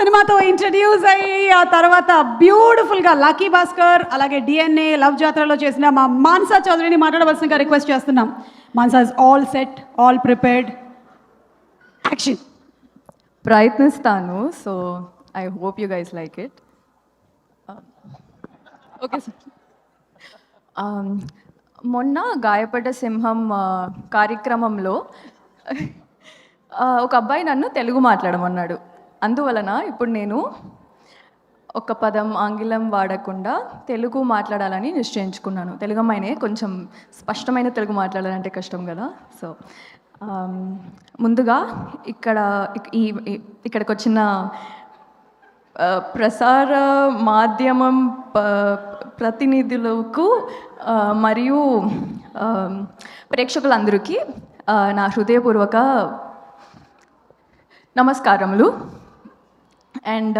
సినిమాతో ఇంట్రడ్యూస్ అయ్యి ఆ తర్వాత బ్యూటిఫుల్గా లక్కీ భాస్కర్ అలాగే డిఎన్ఏ లవ్ జాత్రలో చేసిన మా మాన్సా చౌదరిని మాట్లాడవలసిందిగా రిక్వెస్ట్ చేస్తున్నాం. Mansa is all set, all prepared, action. ప్రయత్నిస్తాను. So I hope you guys like it. Okay sir. మొన్న గాయపడ్డ సింహం కార్యక్రమంలో ఒక అబ్బాయి నన్ను తెలుగు మాట్లాడమన్నాడు. అందువలన ఇప్పుడు నేను ఒక పదం ఆంగ్లం వాడకుండా తెలుగు మాట్లాడాలని నిశ్చయించుకున్నాను. తెలుగు అమ్మాయినే, కొంచెం స్పష్టమైన తెలుగు మాట్లాడాలంటే కష్టం కదా. సో ముందుగా ఇక్కడికి వచ్చిన ప్రసార మాధ్యమం ప్రతినిధులకు మరియు ప్రేక్షకులందరికీ నా హృదయపూర్వక నమస్కారములు. అండ్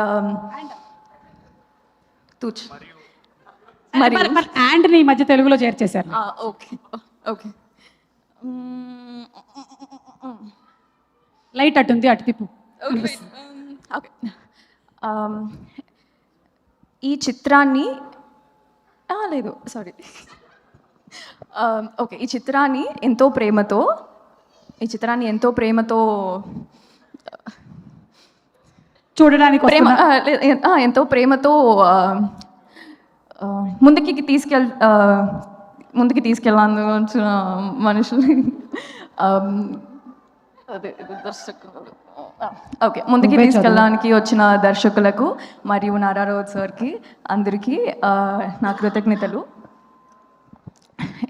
తూచ్ మరి అండ్ ఈ మధ్య తెలుగులో చేర్చేశారు. Okay okay. లైట్ అటుంది, అటు తిప్పు. ఓకే. ఈ చిత్రాన్ని లేదు సారీ ఓకే ఈ చిత్రాన్ని ఎంతో ప్రేమతో చూడడానికి ఎంతో ప్రేమతో ముందుకి తీసుకెళ్ళాను మనుషులు అదే దర్శకులు ఓకే ముందుకి తీసుకెళ్ళడానికి వచ్చిన దర్శకులకు మరియు నారారోత్ సార్కి అందరికీ నా కృతజ్ఞతలు.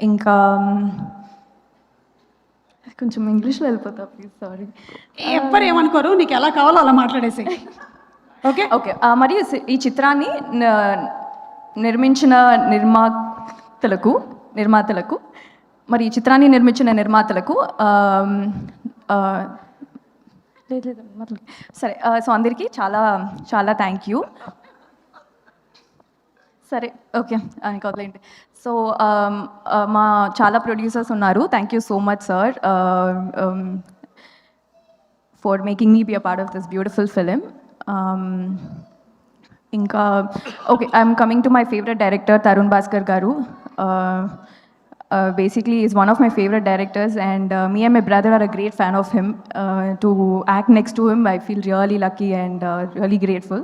ఇంకా కొంచెం ఇంగ్లీష్లో వెళ్ళిపోతా ప్లీజ్, సారీ. ఎవ్వరు ఏమనుకోరు, నీకు ఎలా కావాలో అలా మాట్లాడేసి. Okay okay. మరియు ఈ చిత్రాన్ని నిర్మించిన నిర్మాతలకు మరి ఈ చిత్రాన్ని నిర్మించిన నిర్మాతలకు సరే. సో అందరికీ చాలా చాలా థ్యాంక్ యూ. సరే ఓకే అని వదిలేండి. సో మా చాలా ప్రొడ్యూసర్స్ ఉన్నారు. Thank you so much sir for making me be a part of this beautiful film. ఇంకా okay, I'm coming to my favourite director Tarun Bhaskar garu. Basically is one of my favorite directors, and me and my brother are a great fan of him. To act next to him, I feel really lucky and really grateful.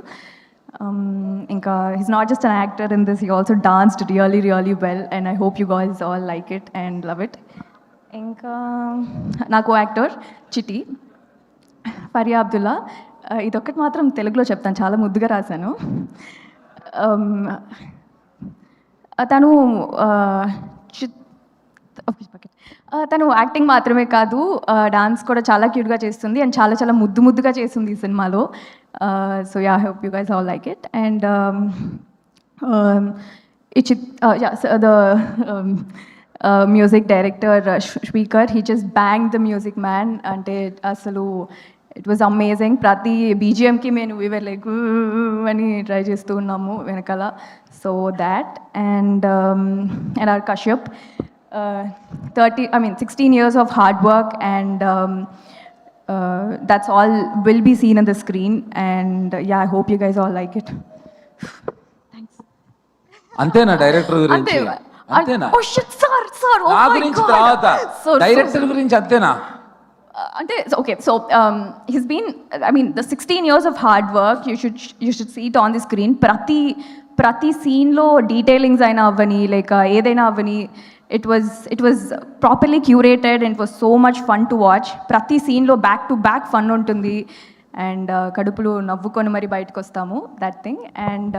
He's not just an actor in this, he also danced really really well, and I hope you guys all like it and love it. నా co-actor Chitti Faria Abdullah. ఇదొక్కటి మాత్రం తెలుగులో చెప్తాను, చాలా ముద్దుగా రాశాను. తను తను యాక్టింగ్ మాత్రమే కాదు, డాన్స్ కూడా చాలా క్యూట్గా చేస్తుంది అండ్ చాలా చాలా ముద్దుగా చేస్తుంది ఈ సినిమాలో. So yeah, I hope you guys all like it. And the music director speaker, he just bang the music man. అంటే అసలు ఇట్ వాజ్ అమేజింగ్. ప్రతి బీజిఎంకి మేము వీవర్ లైక్ అని ట్రై చేస్తూ ఉన్నాము వెనకాల. So that and R Kashyap, 16 years of hard work, and that's all will be seen on the screen. And yeah, I hope you guys all like it. Thanks. అంతేనా director గురించి? అంతేనా? Oh shit sir, oh నా my గురించి god. తర్వాత director గురించి అంతేనా? Ante okay, so he's been, the 16 years of hard work, you should see it on the screen. ప్రతి scene లో డీటెయిలింగ్స్ అయినా అవ్వని, లైక్ ఏదైనా అవ్వని, it was properly curated and it was so much fun to watch. ప్రతి సీన్లో back to back fun ఉంటుంది and కడుపులో నవ్వుకొని మరి బయటకు వస్తాము, దట్ థింగ్. అండ్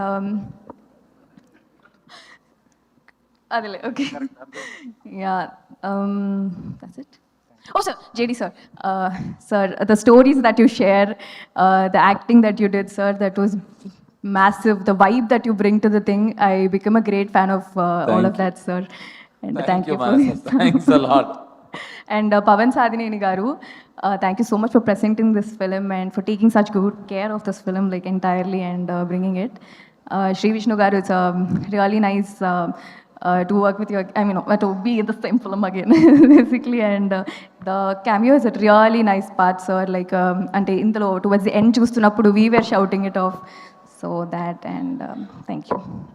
అదేలే okay yeah, that's it. Oh sir, JD sir, sir, the stories that you share, the acting that you did sir, that was massive. The vibe that you bring to the thing, I become a great fan of all of that sir. And thank you for thanks a lot. And Pavan Sadineni garu, thank you so much for presenting this film and for taking such good care of this film, like entirely, and bringing it. Sri Vishnu garu, it's a really nice to work with you, I mean, to be in the same film again, basically. And the cameo is a really nice part, sir. Like, ante indulo towards the end, chustunnappudu we were shouting it off. So that, and thank you.